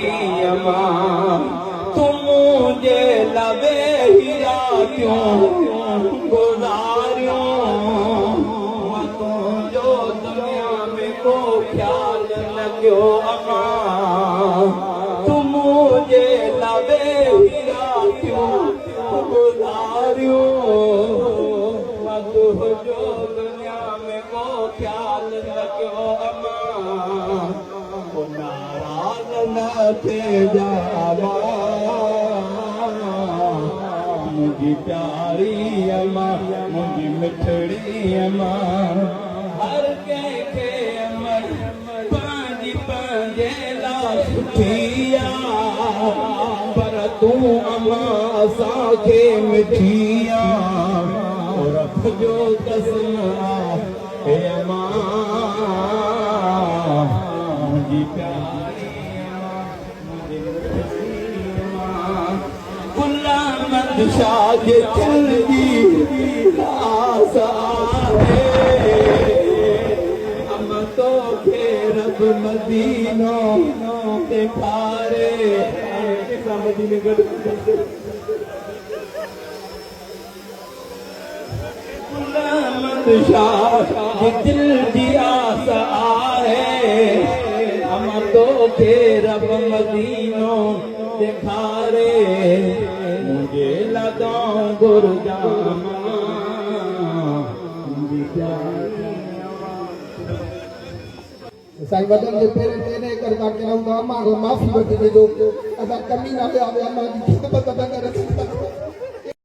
प्यारी अमा तुम मुझे लबे हीरा क्यों गुजारियो तो जो दुनिया में को ख्याल लग्यो अमा तुम मुझे लबे हीरा क्यों गुजारियो तो जो दुनिया में को ख्याल लग्यो अमा नाराज न थे जावा मुझी प्यारी अमा मुझी मिठड़ी अमा हर कंहिंखे अमर पंहिंजी पंहिंजे लाइ सुठिया पर तूं अमा असांखे मिठिया रखजो कसम हे अमा मुझी प्यारी गुलामत शाह के जल्दी आसा है हम तो के रब मदीनो दिखारे मदीने गुलामत शाह के दिल दी आसा है हम तो के रब मदीनो दिखारे मुझे लगा गुरजामा साईं वॾनि जे पेरनि ते इन करे तव्हां चवंदा अम्मा खां माफ़ी वठी ॾिजो असां कमी न पिया अम्मा जी ख़िदमत था करियूं